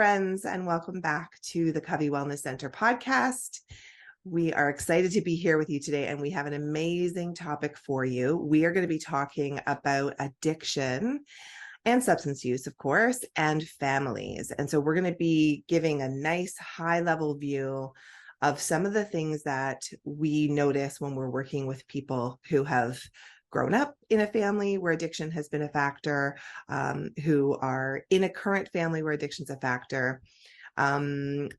friends, and welcome back to the Covey Wellness Center podcast. We are excited to be here with you today, and we have an amazing topic for you. We are going to be talking about addiction and substance use, of course, and families. And so we're going to be giving a nice high-level view of some of the things that we notice when we're working with people who have grown up in a family where addiction has been a factor, who are in a current family where addiction's a factor, and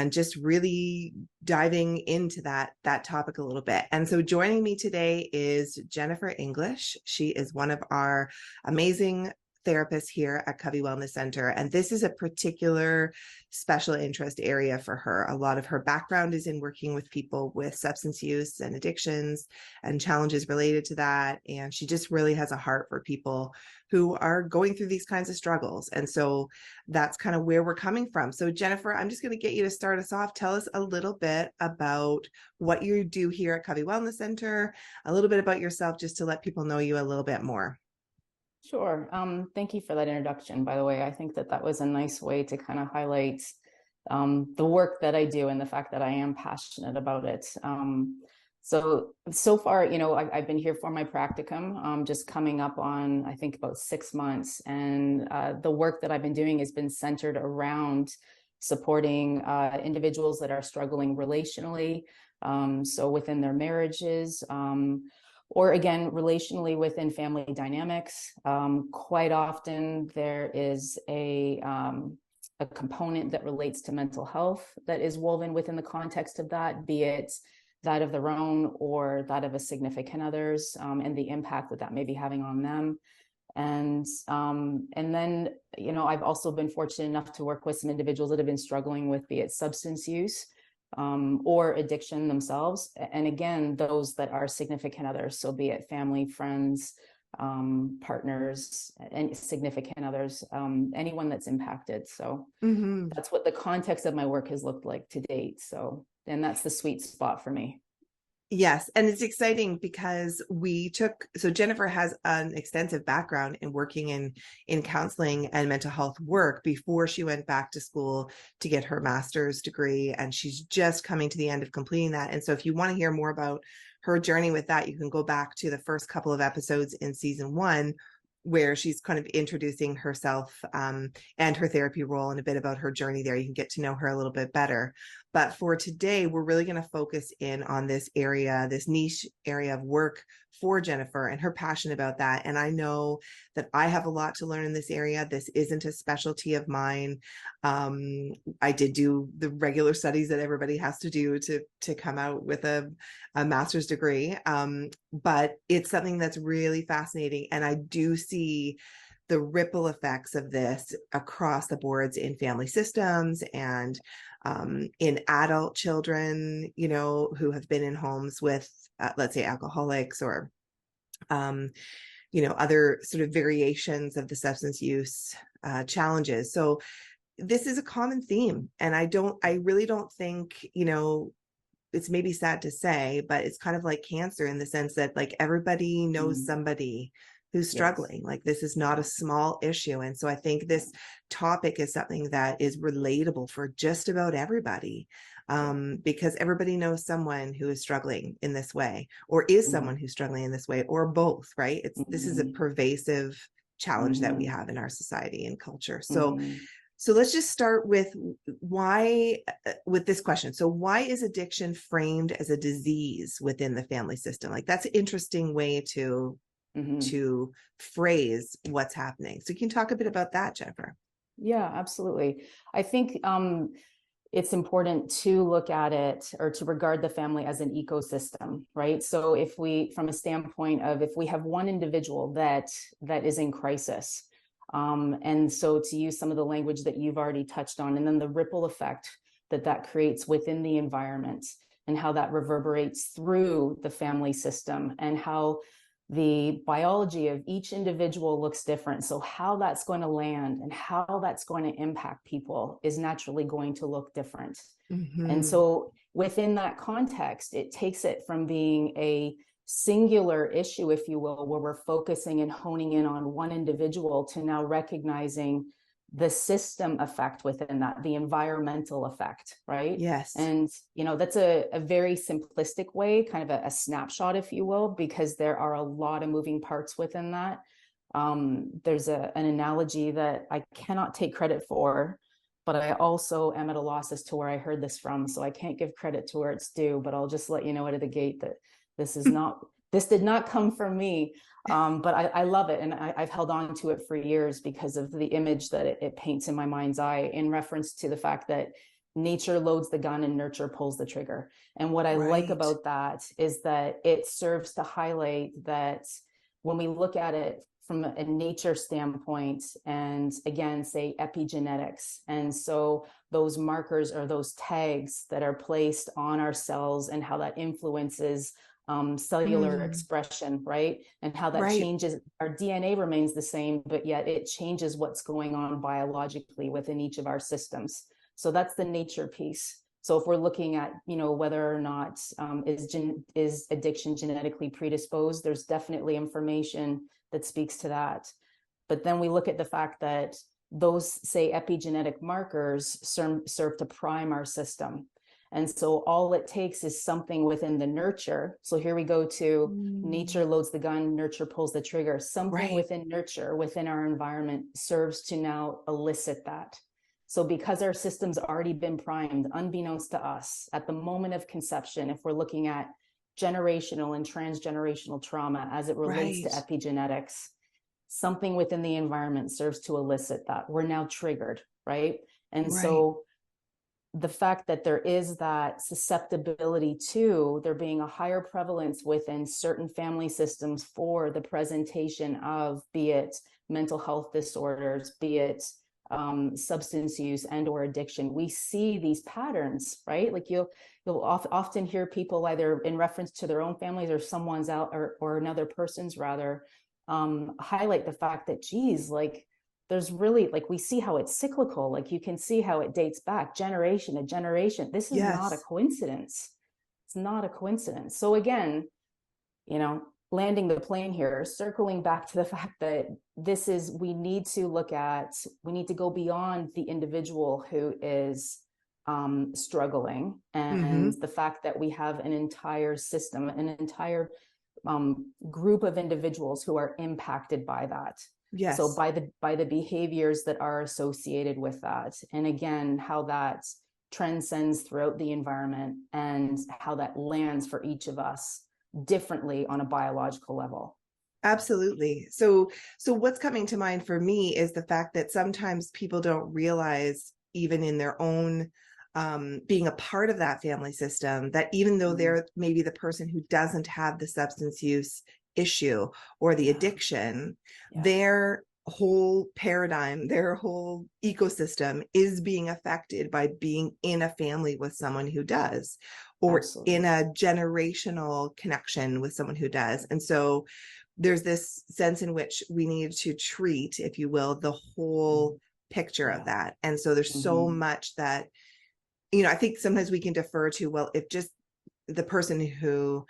just really diving into that topic a little bit. And so joining me today is Jennifer English. She is one of our amazing therapists here at Covey Wellness Center, and this is a particular special interest area for her. A lot of her background is in working with people with substance use and addictions and challenges related to that, and she just really has a heart for people who are going through these kinds of struggles. And so that's kind of where we're coming from. So Jennifer, I'm just going to get you to start us off. Tell us a little bit about what you do here at Covey Wellness Center, a little bit about yourself, just to let people know you a little bit more. Sure. Thank you for that introduction, by the way. I think that was a nice way to kind of highlight the work that I do and the fact that I am passionate about it. So far, I've been here for my practicum, just coming up on, I think, about 6 months. And the work that I've been doing has been centered around supporting individuals that are struggling relationally, so within their marriages, or again, relationally within family dynamics. Quite often there is a component that relates to mental health that is woven within the context of that, be it that of their own or that of a significant other's, and the impact that may be having on them. And then, I've also been fortunate enough to work with some individuals that have been struggling with, be it substance use, or addiction themselves. And again, those that are significant others, so be it family, friends, partners, and significant others, anyone that's impacted. So that's what the context of my work has looked like to date. And that's the sweet spot for me. Yes. And it's exciting because so Jennifer has an extensive background in working in counseling and mental health work before she went back to school to get her master's degree. And she's just coming to the end of completing that. And so if you want to hear more about her journey with that, you can go back to the first couple of episodes in season 1, where she's kind of introducing herself and her therapy role and a bit about her journey there. You can get to know her a little bit better. But for today, we're really going to focus in on this area, this niche area of work for Jennifer and her passion about that. And I know that I have a lot to learn in this area. This isn't a specialty of mine. I did do the regular studies that everybody has to do to come out with a master's degree. But it's something that's really fascinating. And I do see the ripple effects of this across the boards in family systems and in adult children, who have been in homes with, let's say, alcoholics or, other sort of variations of the substance use challenges. So this is a common theme. And I really don't think, it's maybe sad to say, but it's kind of like cancer in the sense that like everybody knows somebody who's struggling. Yes. Like this is not a small issue. And so I think this topic is something that is relatable for just about everybody, because everybody knows someone who is struggling in this way, or is someone who's struggling in this way, or both, right? This is a pervasive challenge that we have in our society and culture. So let's just start with this question. So why is addiction framed as a disease within the family system? Like that's an interesting way to phrase what's happening. So you can talk a bit about that, Jennifer. Yeah, absolutely. I think it's important to look at it or to regard the family as an ecosystem, right? So if we, from a standpoint of if we have one individual that is in crisis, and so to use some of the language that you've already touched on, and then the ripple effect that creates within the environment and how that reverberates through the family system and how the biology of each individual looks different. So how that's going to land and how that's going to impact people is naturally going to look different. And so within that context, it takes it from being a singular issue, if you will, where we're focusing and honing in on one individual to now recognizing the system effect within that, the environmental effect, right? Yes. And, that's a very simplistic way, kind of a snapshot, if you will, because there are a lot of moving parts within that. There's an analogy that I cannot take credit for, but I also am at a loss as to where I heard this from. So I can't give credit to where it's due, but I'll just let you know out of the gate that this did not come from me. But I love it. And I've held on to it for years because of the image that it paints in my mind's eye in reference to the fact that nature loads the gun and nurture pulls the trigger. And what I like Right. about that is that it serves to highlight that when we look at it from a nature standpoint, and again, say epigenetics. And so those markers or those tags that are placed on our cells and how that influences cellular Mm, expression, right? And how that right. changes, our DNA remains the same, but yet it changes what's going on biologically within each of our systems. So that's the nature piece. So if we're looking at, whether or not is addiction genetically predisposed, there's definitely information that speaks to that. But then we look at the fact that those, say, epigenetic markers serve to prime our system. And so all it takes is something within the nurture. So here we go to nature loads the gun, nurture pulls the trigger. Something Right. within nurture, within our environment, serves to now elicit that. So because our system's already been primed, unbeknownst to us, at the moment of conception, if we're looking at generational and transgenerational trauma as it relates to Right. epigenetics, something within the environment serves to elicit that. We're now triggered, right? And Right. so the fact that there is that susceptibility to there being a higher prevalence within certain family systems for the presentation of, be it mental health disorders, be it substance use and or addiction, we see these patterns, right? Like you'll often hear people either in reference to their own families or someone's out or another person's rather, highlight the fact that, geez, like there's really, like, we see how it's cyclical. Like you can see how it dates back generation to generation. This is not a Yes. coincidence. It's not a coincidence. So again, landing the plane here, circling back to the fact that we need to go beyond the individual who is struggling, Mm-hmm. and the fact that we have an entire system, an entire group of individuals who are impacted by that. So Yes. by the behaviors that are associated with that, and again, how that transcends throughout the environment and how that lands for each of us differently on a biological level. Absolutely. So what's coming to mind for me is the fact that sometimes people don't realize, even in their own being a part of that family system, that even though they're maybe the person who doesn't have the substance use issue or the Yeah. addiction, Yeah. their whole paradigm, their whole ecosystem is being affected by being in a family with someone who does, or Absolutely. in a generational connection with someone who does. And so there's this sense in which we need to treat, if you will, the whole picture of Yeah. that. And so there's so much that, I think sometimes we can defer to, well, if just the person who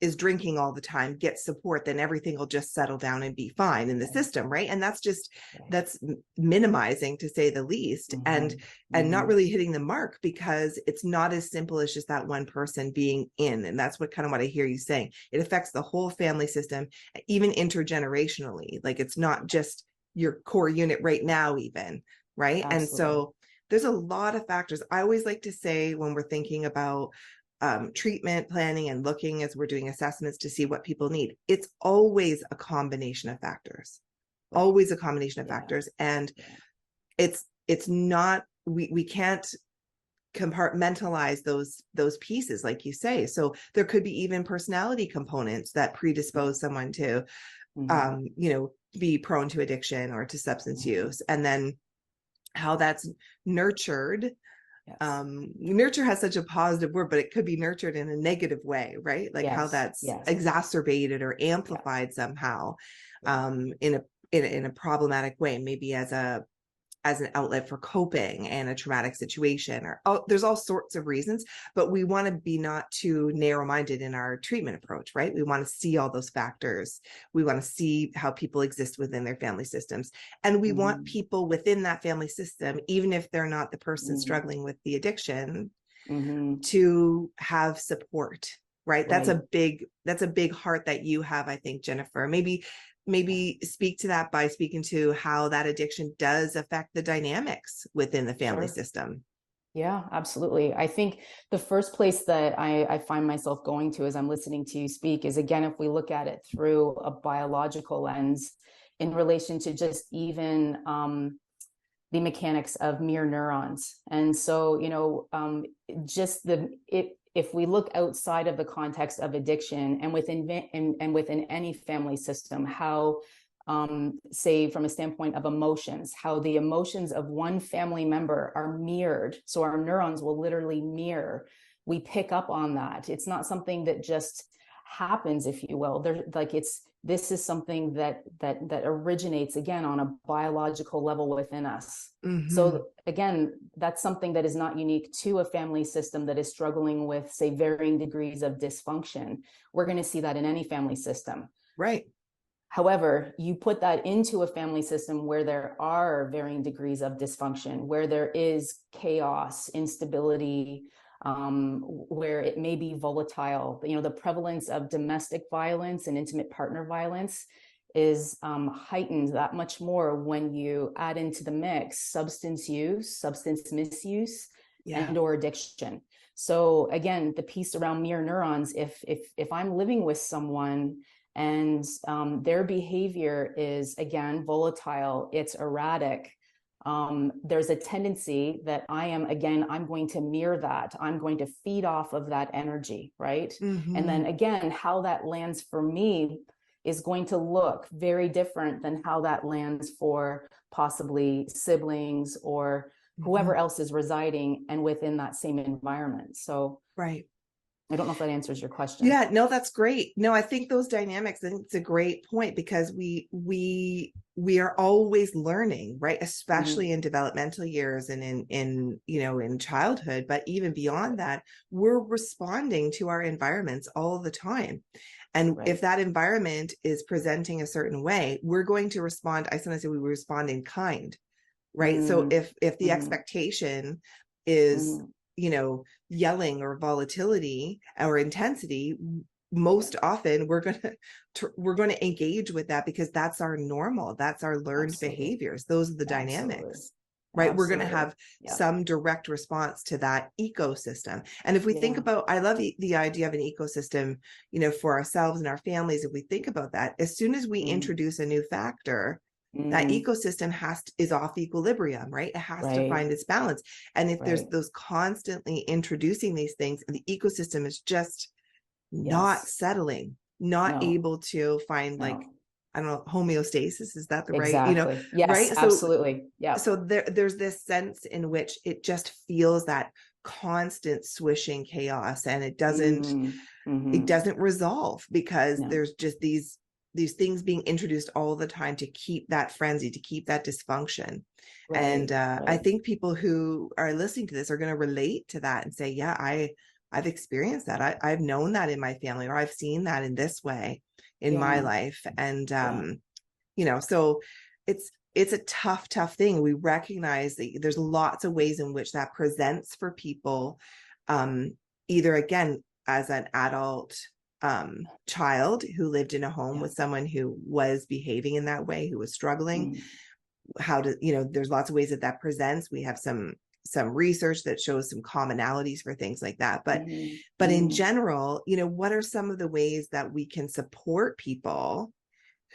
is drinking all the time gets support, then everything will just settle down and be fine in the system, right? And that's minimizing, to say the least, and not really hitting the mark, because it's not as simple as just that one person being in. And that's what I hear you saying. It affects the whole family system, even intergenerationally. Like it's not just your core unit right now, even, right? Absolutely. And so there's a lot of factors. I always like to say, when we're thinking about treatment planning and looking as we're doing assessments to see what people need, it's always a combination of factors, always a combination of factors. And it's not, we can't compartmentalize those pieces, like you say. So there could be even personality components that predispose someone to be prone to addiction or to substance use, and then how that's nurtured. Nurture has such a positive word, but it could be nurtured in a negative way, right? Like how that's exacerbated or amplified somehow in a problematic way, maybe as a as an outlet for coping in a traumatic situation, or there's all sorts of reasons, but we want to be not too narrow-minded in our treatment approach, right? We want to see all those factors. We want to see how people exist within their family systems. And we want people within that family system, even if they're not the person struggling with the addiction, to have support, right? That's a big heart that you have, I think, Jennifer. Maybe speak to that by speaking to how that addiction does affect the dynamics within the family system. Yeah, absolutely. I think the first place that I find myself going to as I'm listening to you speak is, again, if we look at it through a biological lens in relation to just even the mechanics of mirror neurons. And so, just if we look outside of the context of addiction and within any family system, how say from a standpoint of emotions, how the emotions of one family member are mirrored. So our neurons will literally mirror. We pick up on that. It's not something that just happens, if you will. This is something that originates, again, on a biological level within us. So again, that's something that is not unique to a family system that is struggling with, say, varying degrees of dysfunction. We're going to see that in any family system. Right. However, you put that into a family system where there are varying degrees of dysfunction, where there is chaos, instability, where it may be volatile. The prevalence of domestic violence and intimate partner violence is heightened that much more when you add into the mix substance use, substance misuse, and or addiction. So again, the piece around mirror neurons, if I'm living with someone and their behavior is, again, volatile, it's erratic, there's a tendency that I'm going to mirror that. I'm going to feed off of that energy, right? And then again, how that lands for me is going to look very different than how that lands for possibly siblings or whoever else is residing and within that same environment. So right. I don't know if that answers your question. Yeah, no, that's great. No, I think those dynamics, I think it's a great point, because we are always learning, right? Especially in developmental years and in childhood, but even beyond that, we're responding to our environments all the time. And if that environment is presenting a certain way, we're going to respond. I sometimes say we respond in kind, right? So if the expectation is yelling or volatility or intensity, most often we're going to engage with that, because that's our normal, that's our learned behaviors. Those are the dynamics, right? We're going to have some direct response to that ecosystem. And if we think about, I love the idea of an ecosystem, for ourselves and our families. If we think about that, as soon as we introduce a new factor, that ecosystem is off equilibrium, right? It has to find its balance. And if there's those constantly introducing these things, the ecosystem is just not settling, not able to find I don't know, homeostasis. Is that the right, yes, right? So, absolutely. Yeah. So there's this sense in which it just feels that constant swishing chaos, and it doesn't resolve, because there's just these things being introduced all the time to keep that frenzy, to keep that dysfunction. And I think people who are listening to this are going to relate to that and say, yeah, I've experienced that. I've known that in my family, or I've seen that in this way in my life. And, so it's a tough thing. We recognize that there's lots of ways in which that presents for people, either, again, as an adult child who lived in a home with someone who was behaving in that way, who was struggling. There's lots of ways that presents. We have some research that shows some commonalities for things like that. But in general, what are some of the ways that we can support people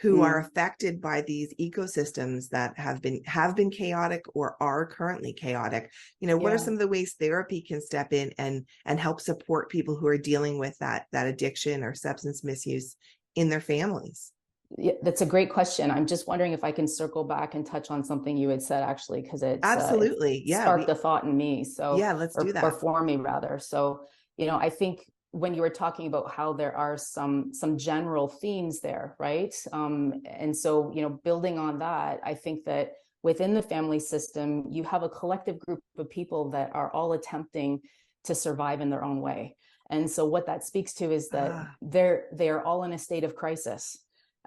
who are affected by these ecosystems that have been chaotic or are currently chaotic? What are some of the ways therapy can step in and help support people who are dealing with that addiction or substance misuse in their families? Yeah, that's a great question. I'm just wondering if I can circle back and touch on something you had said, actually, because it's absolutely sparked a thought in me. So let's do that. Or for me, rather. So, I think when you were talking about how there are some general themes there, right? And so, building on that, I think that within the family system, you have a collective group of people that are all attempting to survive in their own way. And so what that speaks to is that they are all in a state of crisis.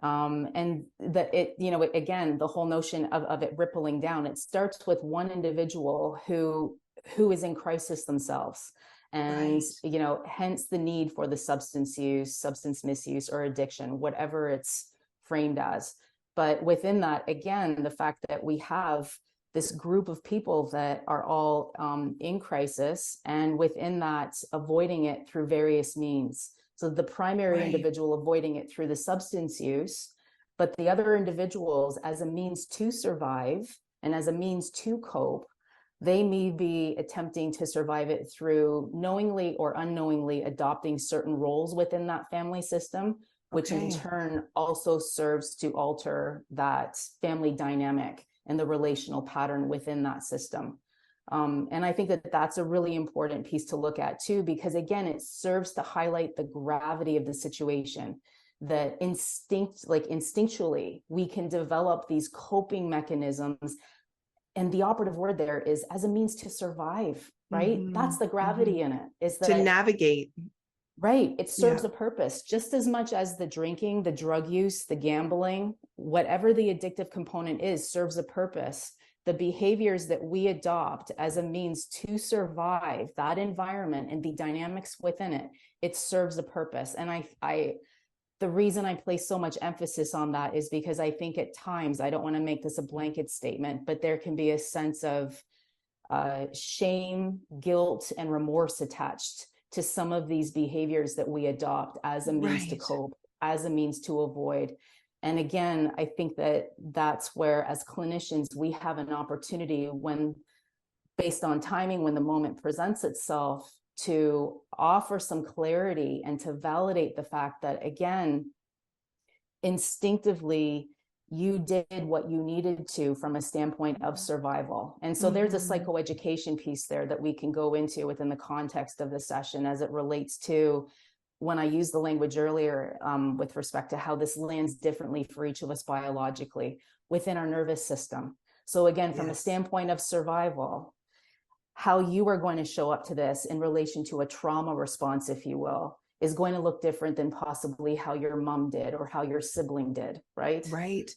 And that it, again, the whole notion of it rippling down, it starts with one individual who is in crisis themselves. And, hence the need for the substance use, substance misuse, or addiction, whatever it's framed as. But within that, again, the fact that we have this group of people that are all in crisis, and within that, avoiding it through various means. So the primary individual avoiding it through the substance use, but the other individuals, as a means to survive and as a means to cope, they may be attempting to survive it through knowingly or unknowingly adopting certain roles within that family system, which in turn also serves to alter that family dynamic and the relational pattern within that system. And I think that that's a really important piece to look at too, because again, it serves to highlight the gravity of the situation, that instinctually we can develop these coping mechanisms. And the operative word there is as a means to survive, right? That's the gravity in it, is that to navigate. Right. It serves a purpose just as much as the drinking, the drug use, the gambling, whatever the addictive component is, serves a purpose. The behaviors that we adopt as a means to survive that environment and the dynamics within it, it serves a purpose. And the reason I place so much emphasis on that is because I think at times, I don't want to make this a blanket statement, but there can be a sense of shame, guilt, and remorse attached to some of these behaviors that we adopt as a means to cope, as a means to avoid. And again, I think that that's where, as clinicians, we have an opportunity when, based on timing, when the moment presents itself, to offer some clarity and to validate the fact that, again, instinctively, you did what you needed to from a standpoint of survival. And so there's a psychoeducation piece there that we can go into within the context of the session as it relates to, when I used the language earlier with respect to how this lands differently for each of us biologically within our nervous system. So again, from a standpoint of survival, how you are going to show up to this in relation to a trauma response, if you will, is going to look different than possibly how your mom did or how your sibling did, right? Right.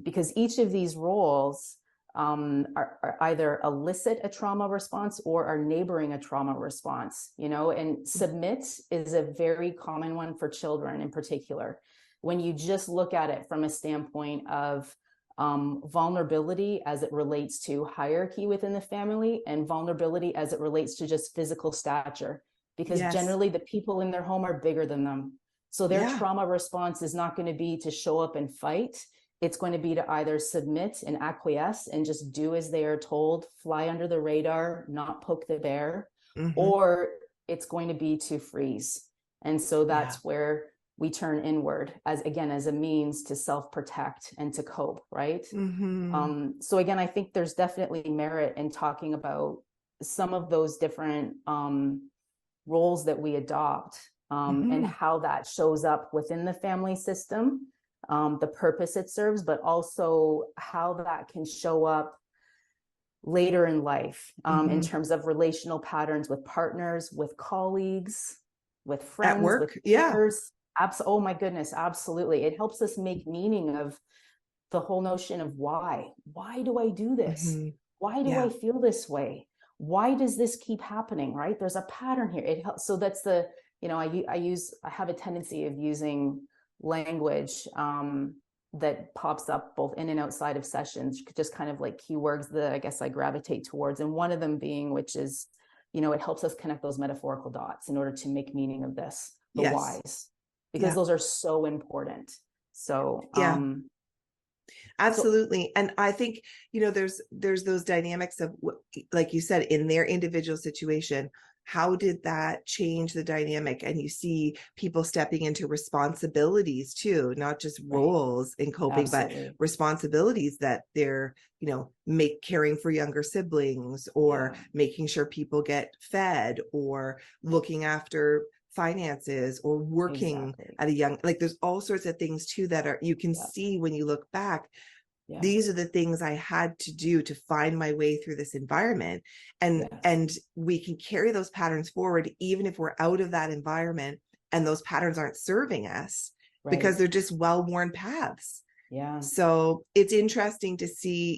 Because each of these roles are either elicit a trauma response or are neighboring a trauma response, and submit is a very common one for children in particular. When you just look at it from a standpoint of vulnerability as it relates to hierarchy within the family, and vulnerability as it relates to just physical stature, because generally the people in their home are bigger than them. So their trauma response is not going to be to show up and fight. It's going to be to either submit and acquiesce and just do as they are told, fly under the radar, not poke the bear, or it's going to be to freeze. And so that's where we turn inward as a means to self-protect and to cope, right? So again, I think there's definitely merit in talking about some of those different roles that we adopt and how that shows up within the family system, the purpose it serves, but also how that can show up later in life in terms of relational patterns with partners, with colleagues, with friends, at work, with peers. Oh my goodness, absolutely. It helps us make meaning of the whole notion of why. Why do I do this? Why do I feel this way? Why does this keep happening, right? There's a pattern here. It helps. So that's the, I have a tendency of using language that pops up both in and outside of sessions, just kind of like keywords that I guess I gravitate towards. And one of them being, which is, it helps us connect those metaphorical dots in order to make meaning of this, the whys, because those are so important. So, absolutely. And I think, there's those dynamics of, like you said, in their individual situation, how did that change the dynamic? And you see people stepping into responsibilities too, not just roles in coping, but responsibilities that they're, caring for younger siblings, or making sure people get fed, or looking after finances, or working at a young, like there's all sorts of things too that are, you can see when you look back, Yeah. These are the things I had to do to find my way through this environment. Yes. And we can carry those patterns forward even if we're out of that environment and those patterns aren't serving us, because Right. they're just well-worn paths. Yeah. So it's interesting to see,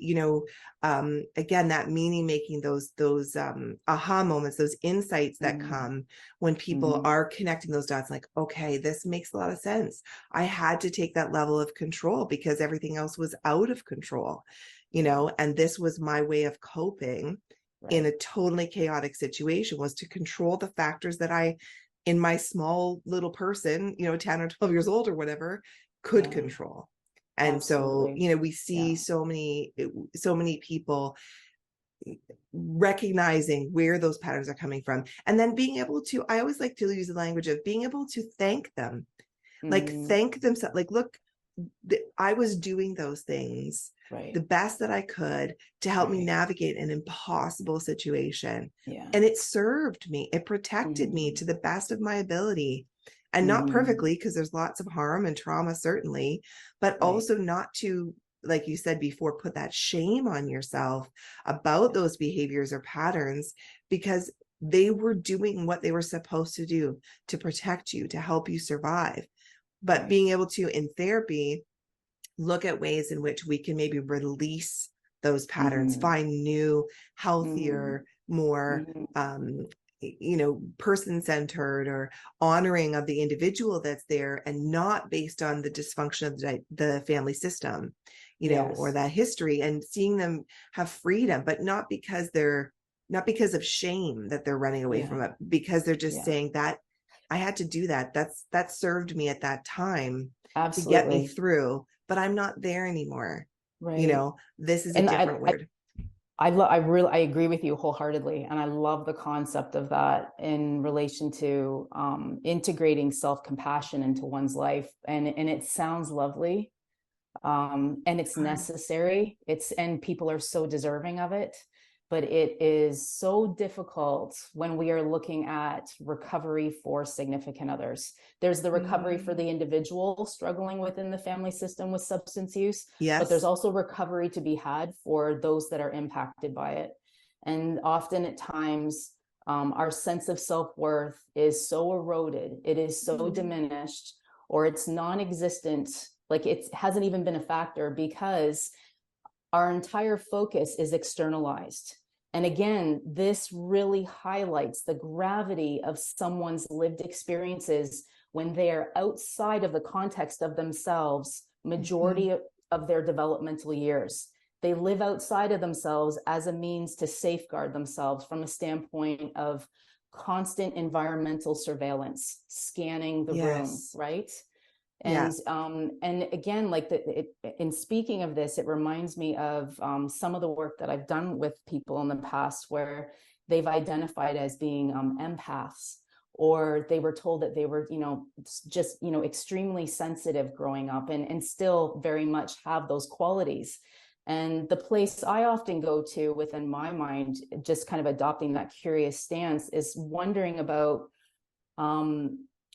again, that meaning making, those aha moments, those insights that Mm-hmm. come when people Mm-hmm. are connecting those dots, like, okay, this makes a lot of sense. I had to take that level of control because everything else was out of control, Yeah. and this was my way of coping in Right. a totally chaotic situation, was to control the factors that I, in my small little person, 10 or 12 years old or whatever, could Yeah. control. And so, Absolutely. we see Yeah. so many people recognizing where those patterns are coming from, and then being able to, I always like to use the language of being able to thank them, like Mm-hmm. thank themselves, like, look, I was doing those things Right. the best that I could to help me Right. navigate an impossible situation. Yeah. And it served me, it protected me Mm-hmm. to the best of my ability. And not Mm-hmm. perfectly, because there's lots of harm and trauma, certainly, but Right. also not to, like you said before, put that shame on yourself about Yeah. those behaviors or patterns, because they were doing what they were supposed to do to protect you, to help you survive. But Right. being able to, in therapy, look at ways in which we can maybe release those patterns, Mm-hmm. find new, Mm-hmm. healthier, more Mm-hmm. person-centered or honoring of the individual that's there, and not based on the dysfunction of the family system, or Yes. that history, and seeing them have freedom, but not because of shame that they're running away Yeah. from it, because they're just Yeah. saying that I had to do that. That served me at that time to get me Absolutely. through, but I'm not there anymore. Right. This is a And different word. I agree with you wholeheartedly, and I love the concept of that in relation to integrating self-compassion into one's life, and it sounds lovely, and it's necessary. And people are so deserving of it, but it is so difficult when we are looking at recovery for significant others. There's the recovery for the individual struggling within the family system with substance use, but there's Yes. also recovery to be had for those that are impacted by it. And often at times, our sense of self-worth is so eroded, it is so diminished, or it's non-existent, like it hasn't even been a factor, because our entire focus is externalized. And again, this really highlights the gravity of someone's lived experiences when they are outside of the context of themselves majority of their developmental years. They live outside of themselves as a means to safeguard themselves from a standpoint of constant environmental surveillance, scanning the room, Yes. right? Yeah. And again, like in speaking of this, it reminds me of some of the work that I've done with people in the past where they've identified as being empaths, or they were told that they were, just, extremely sensitive growing up, and still very much have those qualities. And the place I often go to within my mind, just kind of adopting that curious stance, is wondering about,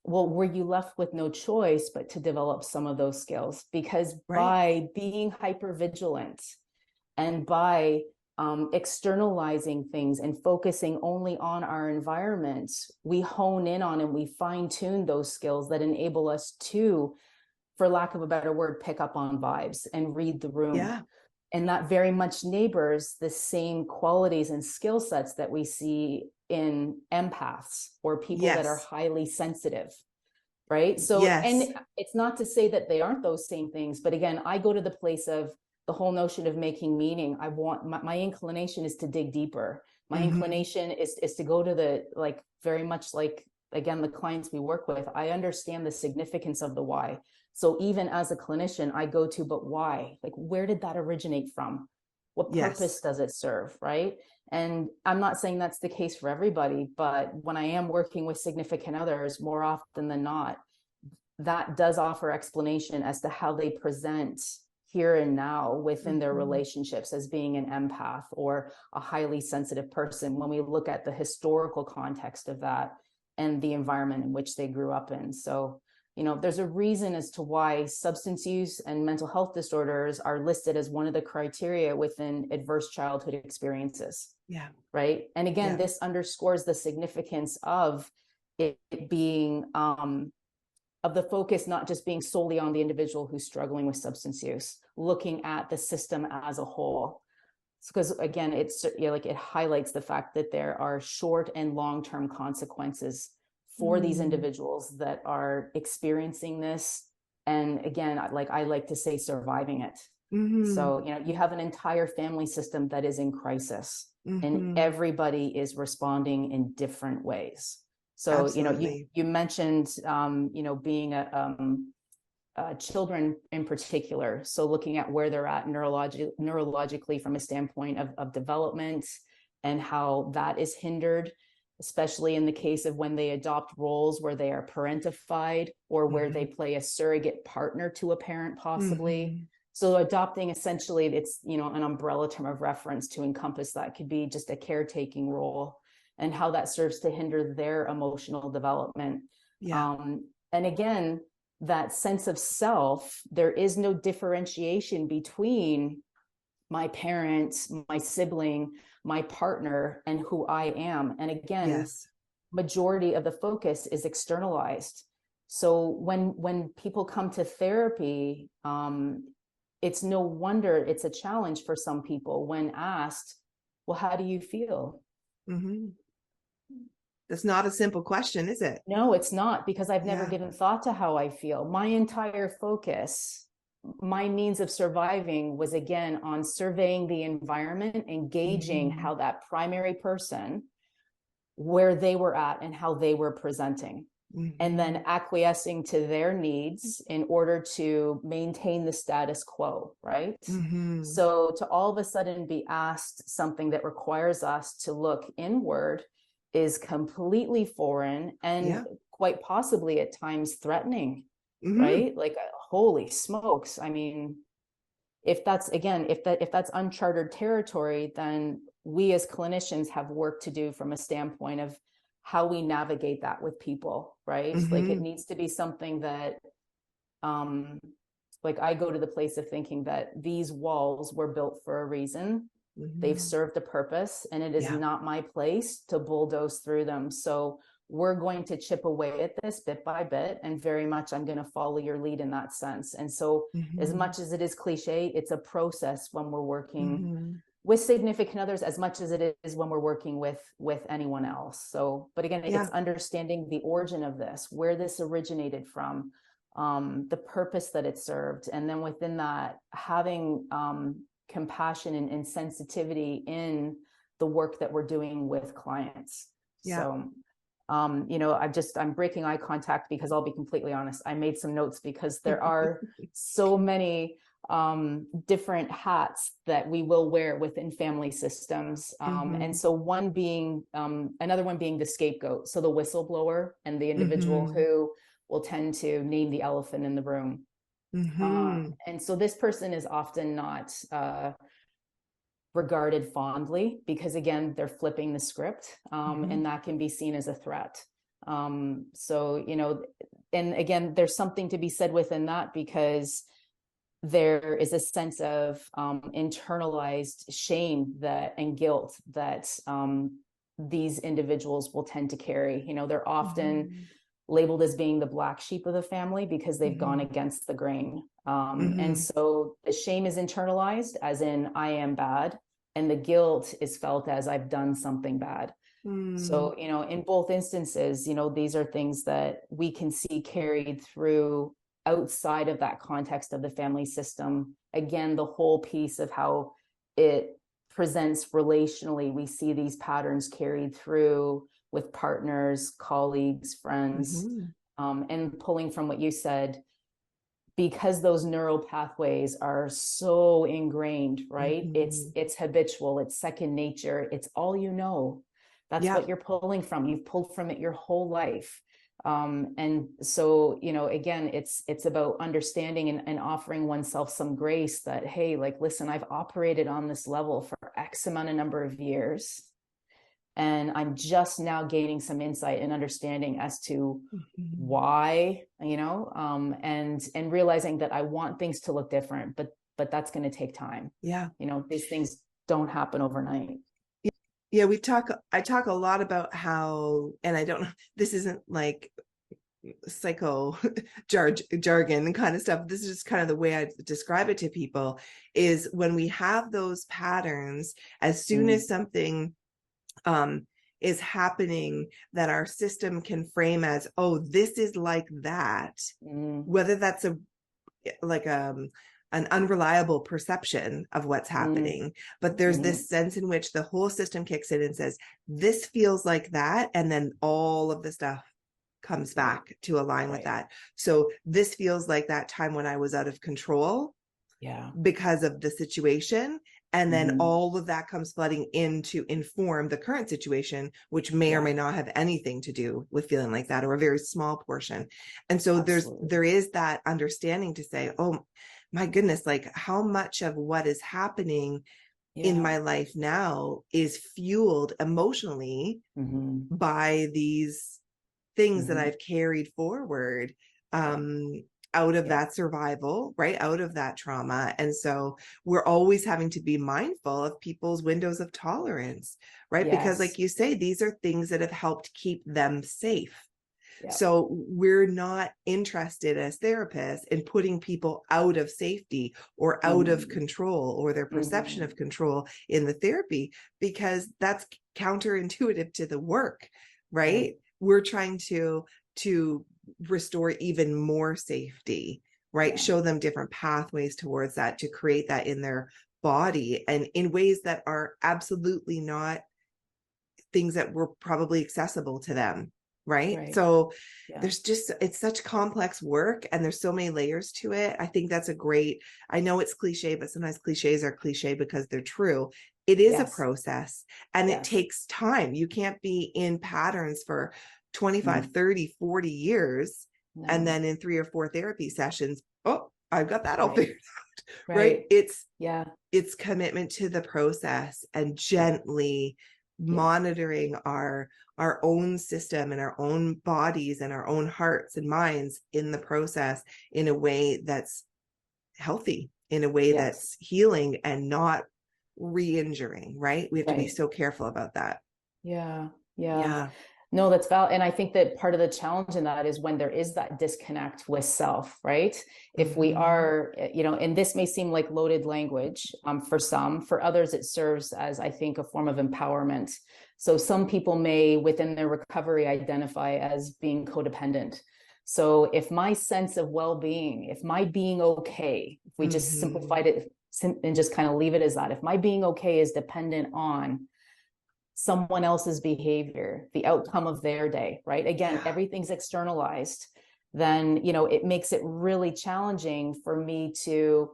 well, were you left with no choice but to develop some of those skills? Because Right. by being hyper vigilant and by externalizing things and focusing only on our environment, we hone in on and we fine tune those skills that enable us to, for lack of a better word, pick up on vibes and read the room. Yeah. And that very much neighbors the same qualities and skill sets that we see in empaths or people that are Yes. highly sensitive, right? So, Yes. and it's not to say that they aren't those same things, but again, I go to the place of the whole notion of making meaning. I want my inclination is to dig deeper. My inclination is to go to the, like, very much like, again, the clients we work with, I understand the significance of the why. So even as a clinician, I go to, but why? Like, where did that originate from? What purpose Yes. does it serve, right? And I'm not saying that's the case for everybody, but when I am working with significant others, more often than not, that does offer explanation as to how they present here and now within their relationships as being an empath or a highly sensitive person when we look at the historical context of that and the environment in which they grew up in. So there's a reason as to why substance use and mental health disorders are listed as one of the criteria within adverse childhood experiences. Yeah. Right. And again, Yeah. this underscores the significance of it being, of the focus not just being solely on the individual who's struggling with substance use, looking at the system as a whole. Because again, it's like it highlights the fact that there are short and long-term consequences for these individuals that are experiencing this. And again, like I like to say, surviving it. So, you have an entire family system that is in crisis, and everybody is responding in different ways. So, Absolutely. you mentioned, being children in particular. So looking at where they're at neurologically from a standpoint of development, and how that is hindered, especially in the case of when they adopt roles where they are parentified, or where they play a surrogate partner to a parent possibly. So adopting, essentially, it's, an umbrella term of reference to encompass that could be just a caretaking role, and how that serves to hinder their emotional development. Yeah. And again, that sense of self, there is no differentiation between my parents, my sibling, my partner, and who I am. And again, Yes. majority of the focus is externalized. So when people come to therapy, it's no wonder it's a challenge for some people when asked, well, how do you feel? That's not a simple question, is it? No, it's not, because I've never Yeah. given thought to how I feel. My entire focus, my means of surviving, was again on surveying the environment, engaging how that primary person, where they were at and how they were presenting, and then acquiescing to their needs in order to maintain the status quo, right? So to all of a sudden be asked something that requires us to look inward is completely foreign, and quite possibly at times threatening, right? Like, holy smokes. I mean, if that's uncharted territory, then we as clinicians have work to do from a standpoint of how we navigate that with people, right? Like, it needs to be something that, like, I go to the place of thinking that these walls were built for a reason. They've served a purpose, and it is not my place to bulldoze through them. So we're going to chip away at this bit by bit, and very much I'm going to follow your lead in that sense. And so as much as it is cliche, it's a process when we're working with significant others, as much as it is when we're working with anyone else. So, but again, it's understanding the origin of this, where this originated from, the purpose that it served, and then within that, having compassion and sensitivity in the work that we're doing with clients. So, I'm breaking eye contact because I'll be completely honest, I made some notes because there are so many different hats that we will wear within family systems. And so another one being the scapegoat. So the whistleblower, and the individual who will tend to name the elephant in the room. And so this person is often not regarded fondly, because again, they're flipping the script, and that can be seen as a threat. So, and again, there's something to be said within that, because there is a sense of internalized shame and guilt that these individuals will tend to carry. They're often labeled as being the black sheep of the family because they've gone against the grain. And so the shame is internalized, as in, I am bad, and the guilt is felt as, I've done something bad. So, in both instances, these are things that we can see carried through outside of that context of the family system. Again, the whole piece of how it presents relationally, we see these patterns carried through with partners, colleagues, friends, and pulling from what you said, because those neural pathways are so ingrained, right? It's habitual, it's second nature, it's all you know. That's what you're pulling from. You've pulled from it your whole life. And so, again, it's about understanding and offering oneself some grace that, hey, like, listen, I've operated on this level for X amount of number of years. And I'm just now gaining some insight and understanding as to Mhm. why, and realizing that I want things to look different, but that's going to take time. Yeah. These things don't happen overnight. Yeah, I talk a lot about how, and I don't know, this isn't like psycho jargon kind of stuff. This is just kind of the way I describe it to people, is when we have those patterns, as soon as something is happening that our system can frame as, oh, this is like that, whether that's like an unreliable perception of what's happening, but there's this sense in which the whole system kicks in and says, this feels like that, and then all of the stuff comes back to align with that. So this feels like that time when I was out of control because of the situation, and then all of that comes flooding in to inform the current situation, which may or may not have anything to do with feeling like that, or a very small portion. And so there is that understanding to say, oh my goodness, like how much of what is happening in my life now is fueled emotionally by these things that I've carried forward out of that survival, right? Out of that trauma. And so we're always having to be mindful of people's windows of tolerance, right? Because like you say, these are things that have helped keep them safe. So we're not interested as therapists in putting people out of safety or out of control, or their perception of control in the therapy, because that's counterintuitive to the work, right? We're trying to restore even more safety, right? Show them different pathways towards that, to create that in their body, and in ways that are absolutely not things that were probably accessible to them. Right. So there's just, it's such complex work, and there's so many layers to it. I think that's I know it's cliche, but sometimes cliches are cliche because they're true. It is a process, and it takes time. You can't be in patterns for 25, 30, 40 years. And then in 3 or 4 therapy sessions, oh, I've got that all figured out. Right. It's commitment to the process, and gently monitoring our own system and our own bodies and our own hearts and minds in the process, in a way that's healthy, in a way that's healing and not re-injuring, right? We have to be so careful about that. No, that's valid. And I think that part of the challenge in that is when there is that disconnect with self, right? If we are, and this may seem like loaded language for some, for others, it serves as, I think, a form of empowerment. So some people may, within their recovery, identify as being codependent. So if my sense of well-being, if my being okay, if we just simplified it and just kind of leave it as that, if my being okay is dependent on someone else's behavior, the outcome of their day, right? Again, everything's externalized. Then, it makes it really challenging for me to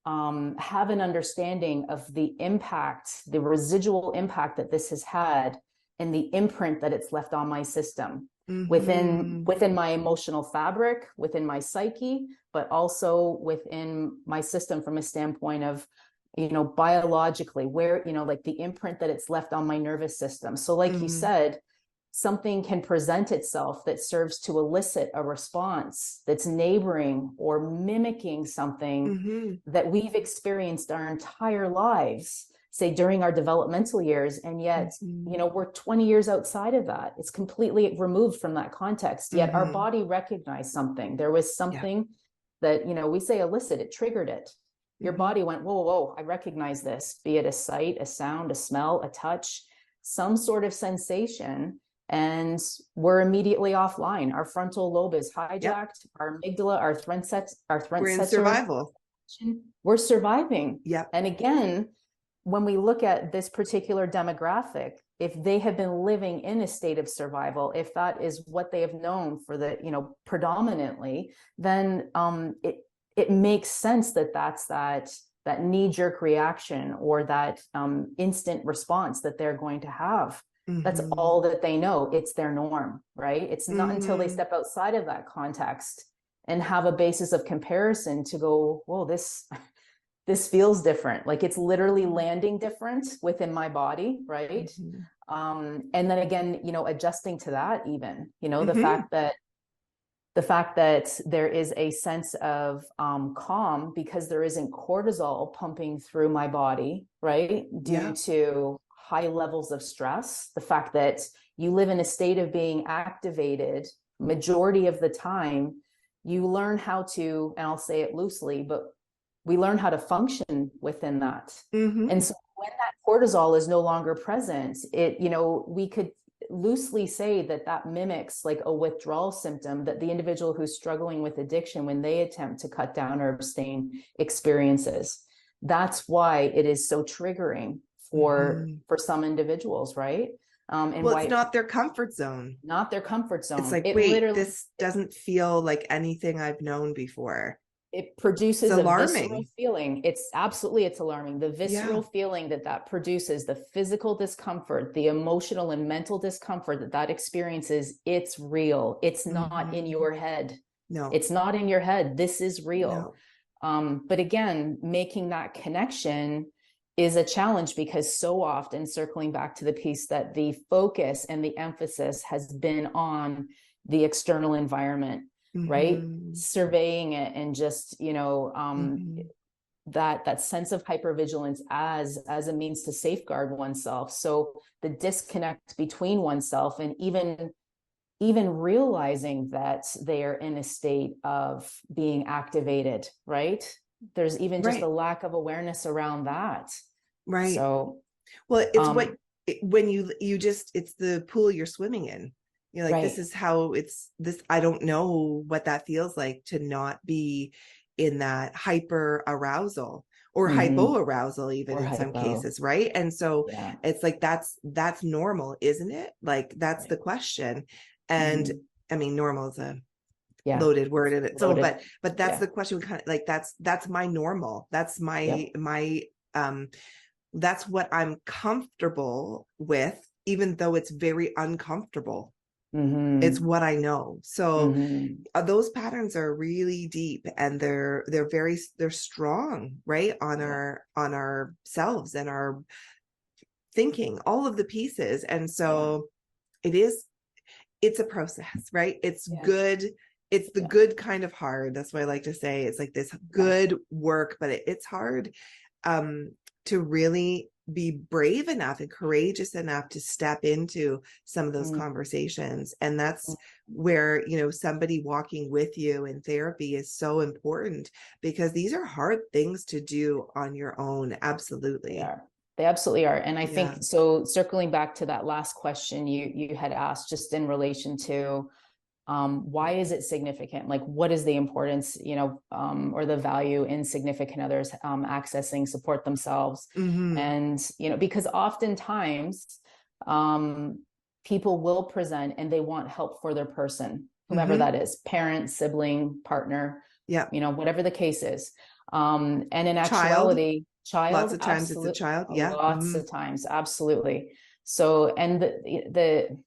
have an understanding of the impact, the residual impact that this has had, and the imprint that it's left on my system within my emotional fabric, within my psyche, but also within my system from a standpoint of biologically, where, like the imprint that it's left on my nervous system. So like you said, something can present itself that serves to elicit a response that's neighboring or mimicking something that we've experienced our entire lives, say during our developmental years. And yet, we're 20 years outside of that. It's completely removed from that context. Yet our body recognized something. There was something that, we say elicit, it triggered it. Your body went, whoa, whoa, I recognize this, be it a sight, a sound, a smell, a touch, some sort of sensation, and we're immediately offline. Our frontal lobe is hijacked, our amygdala, our we're in survival. We're surviving. Yep. And again, when we look at this particular demographic, if they have been living in a state of survival, if that is what they have known for the, predominantly, then it makes sense that that's that knee-jerk reaction, or that instant response that they're going to have. That's all that they know. It's their norm, right? It's not until they step outside of that context and have a basis of comparison to go, whoa, this feels different. Like it's literally landing different within my body, right? And then again, adjusting to that, even, Hmm. the fact that there is a sense of calm because there isn't cortisol pumping through my body, right? Due Yeah. to high levels of stress, the fact that you live in a state of being activated majority of the time, you learn how to, and I'll say it loosely, but we learn how to function within that. And Hmm. so when that cortisol is no longer present, we could loosely say that that mimics like a withdrawal symptom that the individual who's struggling with addiction, when they attempt to cut down or abstain, experiences. That's why it is so triggering for Hmm. some individuals, right? And Well, why it's it's not their comfort zone. not their comfort It's zone. like, It wait, literally this doesn't feel like anything I've known before. it It's produces a visceral alarming. feeling. It's alarming. The Yeah. visceral feeling that produces, the physical discomfort, the emotional and mental discomfort that experiences, it's real. It's not in Hmm. your head. No, It's not in your head. This is real. no. But again, making that connection is a challenge because so often, circling back to the piece, that the focus and the emphasis has been on the external environment, right? Hmm. Surveying it and just, Hmm. that sense of hypervigilance as a means to safeguard oneself. So the disconnect between oneself and even realizing that they are in a state of being activated, right? There's even just a Right, lack of awareness around that. right. So, Well, it's what um, when you just it's the pool you're swimming in. You're like, this right. is how it's this. I don't know what that feels like to not be in that hyper arousal or Mm-hmm. hypo arousal, even Or in some hypo. cases, right? And so Yeah. it's like that's normal, isn't it? Like that's Right. the question. And Mm-hmm. I mean, normal is a Yeah. loaded word It's in its own, loaded. but that's Yeah. the question. We kind of like that's my normal. That's Yep. my um that's what I'm comfortable with, even though it's very uncomfortable. It's Mm-hmm. what I know. So Mm-hmm. those patterns are really deep and they're strong, right? On Yeah. on ourselves and our thinking, all of the pieces. And Yeah. so it is, it's a process, right? It's Yeah. good. It's the Yeah. good kind of hard. That's what I like to say. It's like this Yeah. good work, but it's hard um, to really be brave enough and courageous enough to step into some of those Mm-hmm. conversations. And that's where, somebody walking with you in therapy is so important because these are hard things to do on your own. They Absolutely. are. They absolutely are. And I Yeah. think so, circling back to that last question you had asked, just in relation to why is it significant? Like, what is the importance, or the value in significant others accessing support themselves? Hmm. And, because oftentimes people will present and they want help for their person, whomever Hmm. that is, parent, sibling, partner, Yeah. whatever the case is. And in Child. actuality, Lots child, of times it's a absolute, child. Yeah. lots Hmm. of times, absolutely. So, and the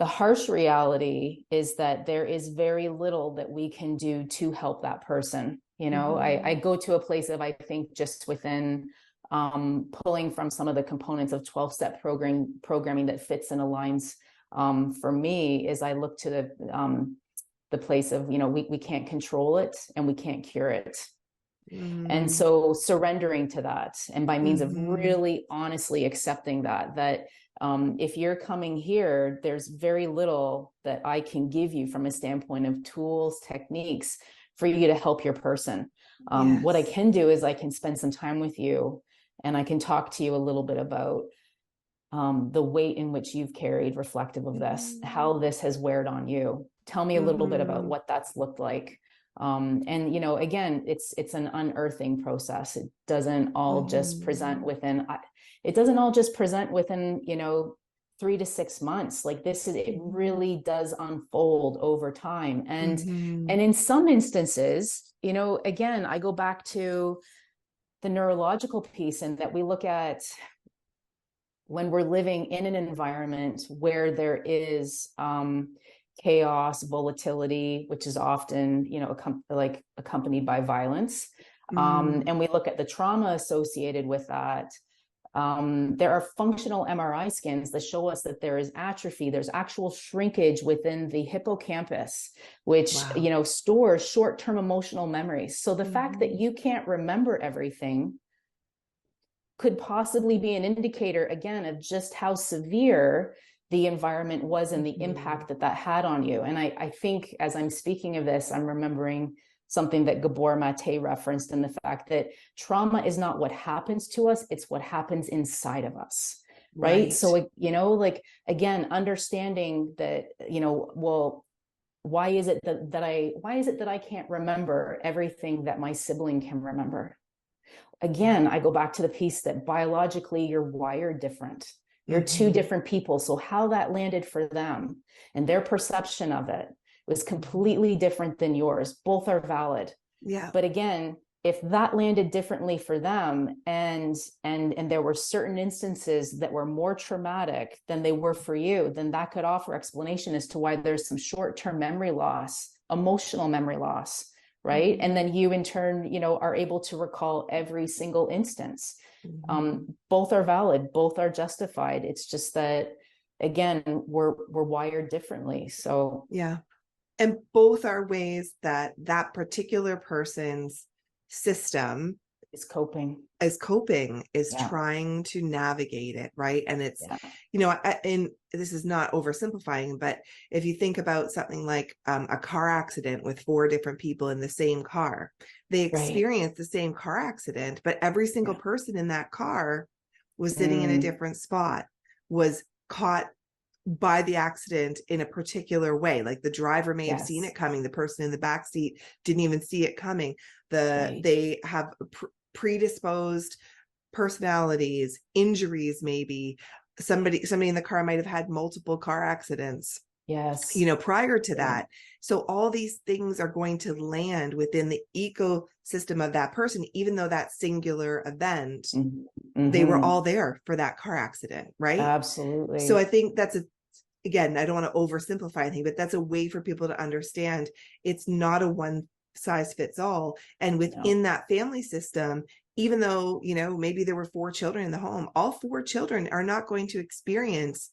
harsh reality is that there is very little that we can do to help that person. I Hmm. go to a place of, I think, just within pulling from some of the components of 12-step programming that fits and aligns for me, is I look to the place of, we can't control it and we can't cure it. And Hmm. so surrendering to that, and by means of Hmm. really honestly accepting that if you're coming here, there's very little that I can give you from a standpoint of tools, techniques for you to help your person. What I Yes. can do is I can spend some time with you and I can talk to you a little bit about the weight in which you've carried reflective of this, how this has weared on you. Tell me a little bit about Hmm. what that's looked like. And again, it's an unearthing process. Hmm. It doesn't all just present within 3 to 6 months. Like this is, it Hmm. really does unfold over time. And Hmm. in some instances, again, I go back to the neurological piece, and that we look at when we're living in an environment where there is chaos, volatility, which is often, like accompanied by violence. Hmm. And we look at the trauma associated with that. There are functional MRI scans that show us that there is atrophy. There's actual shrinkage within the hippocampus, which, Wow. you know, stores short-term emotional memories. So the fact that you can't remember everything could possibly be an indicator, again, of just how severe the environment was and the impact that that had on you. And I think as I'm speaking of this, I'm remembering something that Gabor Mate referenced, in the fact that trauma is not what happens to us, it's what happens inside of us. Right. So, you know, like, again, understanding that, you know, well, why is it that I can't remember everything that my sibling can remember? Again, I go back to the piece that biologically you're wired different. You're two different people. So how that landed for them and their perception of it was completely different than yours. Both are valid. Yeah. But again, if that landed differently for them, and there were certain instances that were more traumatic than they were for you, then that could offer explanation as to why there's some short-term memory loss, emotional memory loss, right? And then you in turn, you know, are able to recall every single instance. Both are valid, both are justified. It's just that, again, we're wired differently. So yeah. And both are ways that that particular person's system is coping, is trying to navigate it, right? And it's, you know, and this is not oversimplifying, but if you think about something like a car accident with 4 different people in the same car, they experience the same car accident, but every single person in that car was sitting in a different spot, was caught by the accident in a particular way. Like the driver may have seen it coming, the person in the back seat didn't even see it coming. They have predisposed personalities, injuries, maybe somebody in the car might have had multiple car accidents, you know, prior to that. So all these things are going to land within the ecosystem of that person, even though that singular event, they were all there for that car accident, right? Absolutely. So I think that's again, I don't want to oversimplify anything, but that's a way for people to understand it's not a one size fits all. And within that family system, even though, you know, maybe there were 4 children in the home, all 4 children are not going to experience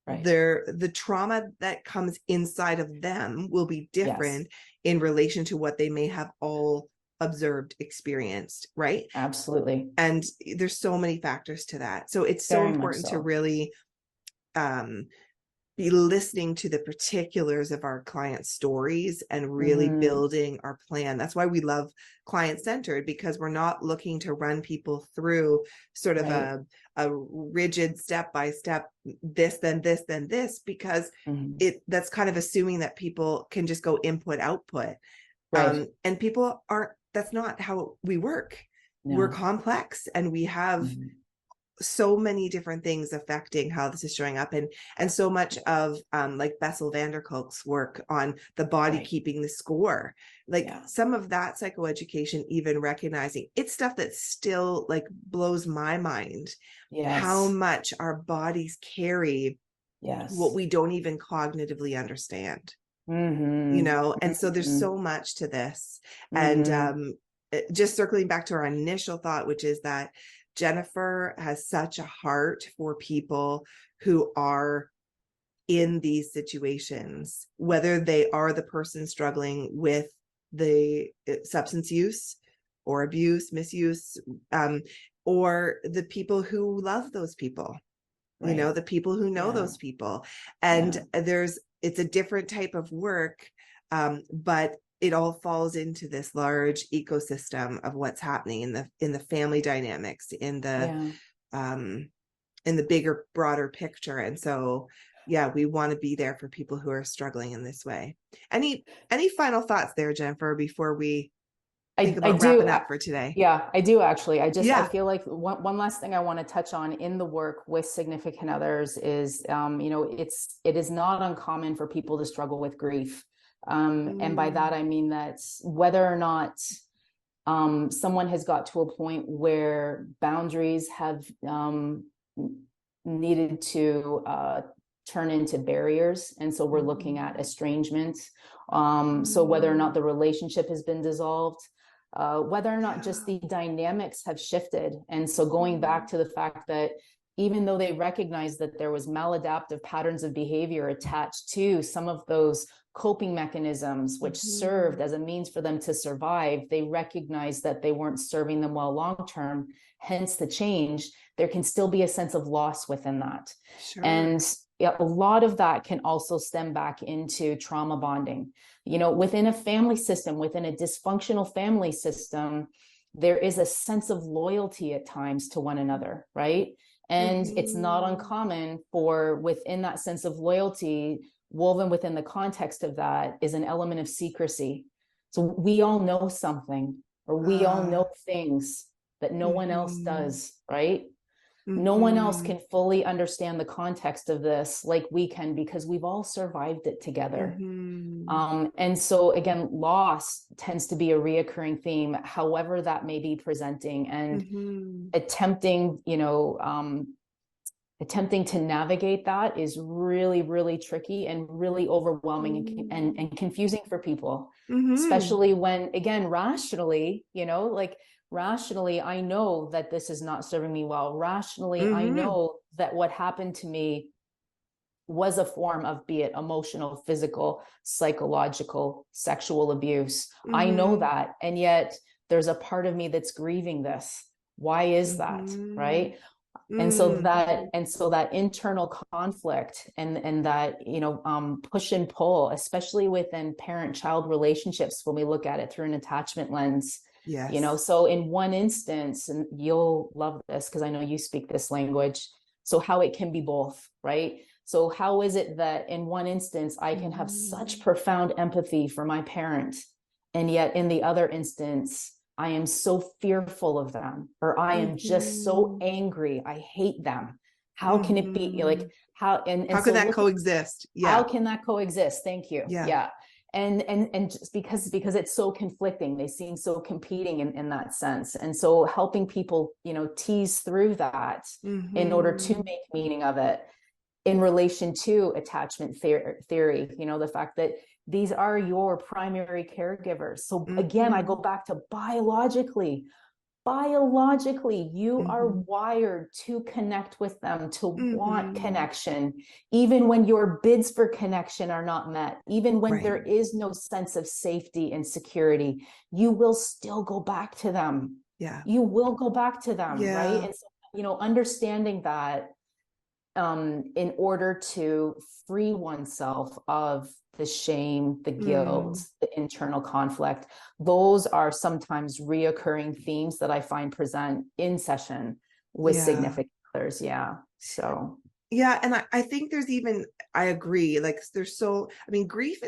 the trauma that comes inside of them will be different in relation to what they may have all observed, experienced, right? Absolutely. And there's so many factors to that. So it's so important to really be listening to the particulars of our client stories and really building our plan. That's why we love client-centered, because we're not looking to run people through sort of a rigid step-by-step, this, then this, then this, because that's kind of assuming that people can just go input, output. And people aren't, that's not how we work. We're complex, and we have so many different things affecting how this is showing up, and so much of like Bessel van der Kolk's work on the body keeping the score, like some of that psychoeducation, even recognizing it's stuff that still like blows my mind, how much our bodies carry what we don't even cognitively understand, you know. And so there's so much to this. And just circling back to our initial thought, which is that Jennifer has such a heart for people who are in these situations, whether they are the person struggling with the substance use or abuse, misuse, or the people who love those people, you know, the people who know those people. And it's a different type of work, but it all falls into this large ecosystem of what's happening in the family dynamics, in the bigger, broader picture. And so, we want to be there for people who are struggling in this way. Any final thoughts there, Jennifer, before we think about wrapping up for today? Yeah, I do actually. I feel like one last thing I want to touch on in the work with significant others is, you know, it is not uncommon for people to struggle with grief. And by that, I mean that whether or not someone has got to a point where boundaries have needed to turn into barriers. And so we're looking at estrangement. So whether or not the relationship has been dissolved, whether or not just the dynamics have shifted. And so going back to the fact that even though they recognized that there was maladaptive patterns of behavior attached to some of those coping mechanisms, which served as a means for them to survive, they recognized that they weren't serving them well long-term, hence the change. There can still be a sense of loss within that. Sure. And a lot of that can also stem back into trauma bonding. You know, within a family system, within a dysfunctional family system, there is a sense of loyalty at times to one another, right? And it's not uncommon for within that sense of loyalty, woven within the context of that is an element of secrecy. So we all know something, or we all know things that no one else does, right? No one else can fully understand the context of this like we can, because we've all survived it together. And so again, loss tends to be a reoccurring theme, however that may be presenting, and attempting, attempting to navigate that is really, really tricky and really overwhelming and confusing for people, especially when, again, rationally, rationally, I know that this is not serving me well. Rationally, I know that what happened to me was a form of, be it emotional, physical, psychological, sexual abuse. I know that. And yet there's a part of me that's grieving this. Why is that? Right. And so that internal conflict and that, push and pull, especially within parent-child relationships, when we look at it through an attachment lens. Yes. So in one instance, and you'll love this because I know you speak this language, so how it can be both, right? So how is it that in one instance, I can have such profound empathy for my parent, and yet in the other instance, I am so fearful of them, or I am just so angry, I hate them. How can it be how can that coexist? How can that coexist? Thank you. Yeah. And just because it's so conflicting, they seem so competing in that sense. And so helping people, tease through that in order to make meaning of it in relation to attachment theory, the fact that these are your primary caregivers. So again, I go back to biologically, you are wired to connect with them, to want connection, even when your bids for connection are not met, even when there is no sense of safety and security, you will still go back to them. You will go back to them, right? And so, understanding that in order to free oneself of the shame, the guilt, the internal conflict, those are sometimes reoccurring themes that I find present in session with significant others. So and I think there's even, I agree, like grief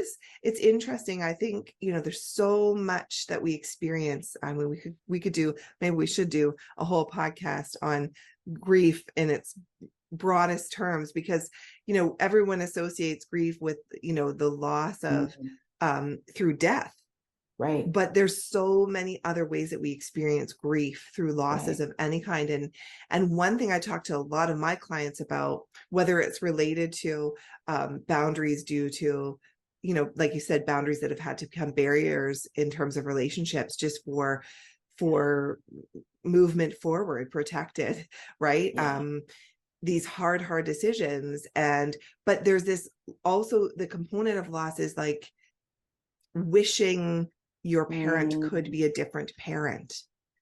it's interesting. I think, there's so much that we experience. I mean, we could do, maybe we should do a whole podcast on grief in its broadest terms, because everyone associates grief with the loss of through death, right? But there's so many other ways that we experience grief through losses of any kind. And one thing I talk to a lot of my clients about, whether it's related to boundaries due to like you said, boundaries that have had to become barriers in terms of relationships, just for movement forward, protected, right? These hard decisions. But there's this also, the component of loss is like wishing your parent could be a different parent.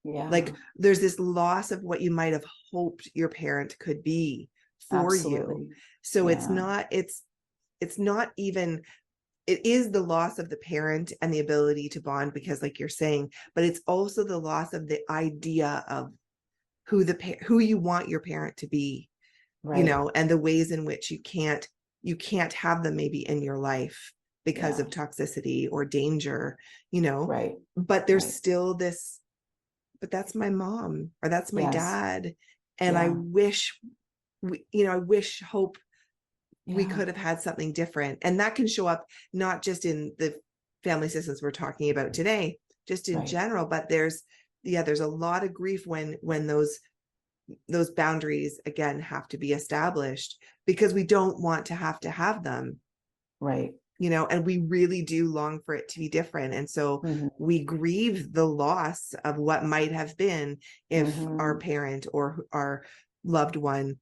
Like there's this loss of what you might have hoped your parent could be for you. So it's not even, it is the loss of the parent and the ability to bond, because like you're saying, but it's also the loss of the idea of who you want your parent to be. And the ways in which you can't have them maybe in your life because of toxicity or danger, but there's still this, but that's my mom, or that's my dad. And I wish hope we could have had something different. And that can show up not just in the family systems we're talking about today, just in general, but there's a lot of grief when those boundaries again have to be established, because we don't want to have them. Right. and we really do long for it to be different. And so Mhm. we grieve the loss of what might have been if our Mhm. parent or our loved one,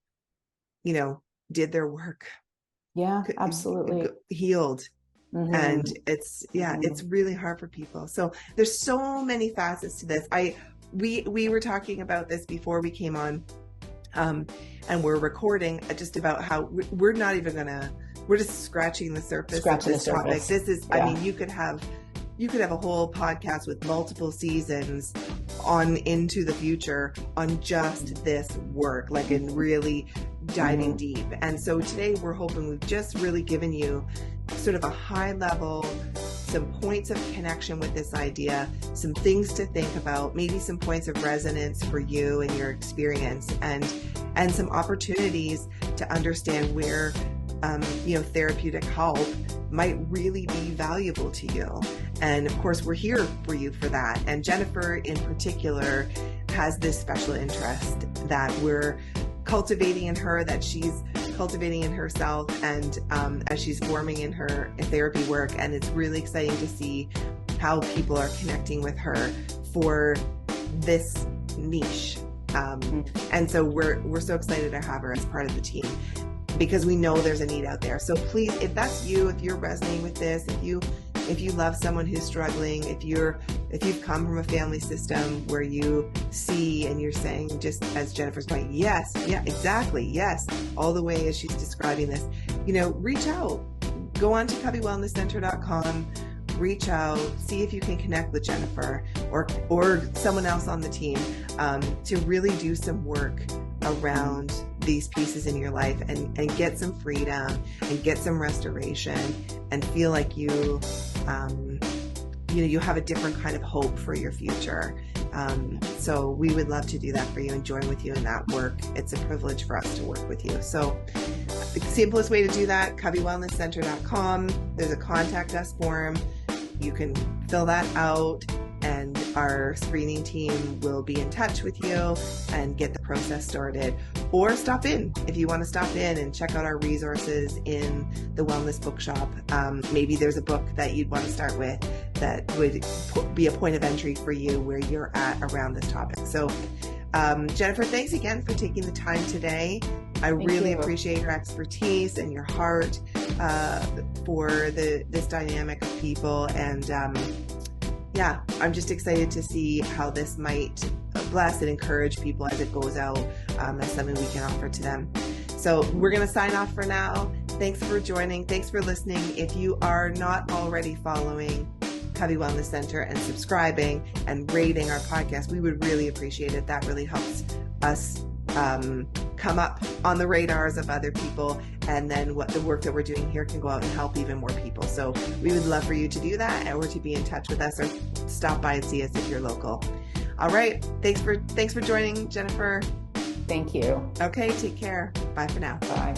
did their work, Yeah, absolutely. healed. And Mhm. it's Mhm. really hard for people. So there's so many facets to this. We were talking about this before we came on, and we're recording just about how we're not even we're just scratching the surface of Scratching the this topic. surface. This is, I Yeah. mean, you could have a whole podcast with multiple seasons on into the future on just this work, like in really diving Mhm. deep. And so today we're hoping we've just really given you sort of a high level, some points of connection with this idea, some things to think about, maybe some points of resonance for you and your experience, and some opportunities to understand where therapeutic help might really be valuable to you. And of course, we're here for you for that. And Jennifer in particular has this special interest that we're cultivating in her, that she's cultivating in herself, and as she's forming in her therapy work. And it's really exciting to see how people are connecting with her for this niche. And so we're so excited to have her as part of the team, because we know there's a need out there. So please, if that's you, if you're resonating with this, if you love someone who's struggling, if you've come from a family system where you see and you're saying, just as Jennifer's going, yes, yeah, exactly, yes, all the way as she's describing this, reach out, go on to cubbywellnesscenter.com, reach out, see if you can connect with Jennifer or someone else on the team, to really do some work around these pieces in your life and get some freedom and get some restoration and feel like you have a different kind of hope for your future. So we would love to do that for you and join with you in that work. It's a privilege for us to work with you. So the simplest way to do that, cubbywellnesscenter.com. There's a contact us form. You can fill that out, and our screening team will be in touch with you and get the process started. Or stop in if you want to stop in and check out our resources in the Wellness Bookshop. Maybe there's a book that you'd want to start with that would be a point of entry for you where you're at around this topic. So Jennifer, thanks again for taking the time today. I really appreciate your expertise and your heart for this dynamic of people. And I'm just excited to see how this might bless and encourage people as it goes out, as something we can offer to them. So we're going to sign off for now. Thanks for joining. Thanks for listening. If you are not already following Cubby Wellness Center and subscribing and rating our podcast, we would really appreciate it. That really helps us come up on the radars of other people, and then what the work that we're doing here can go out and help even more people. So we would love for you to do that, or to be in touch with us, or stop by and see us if you're local. All right. Thanks for joining, Jennifer. Thank you. Okay. Take care. Bye for now. Bye.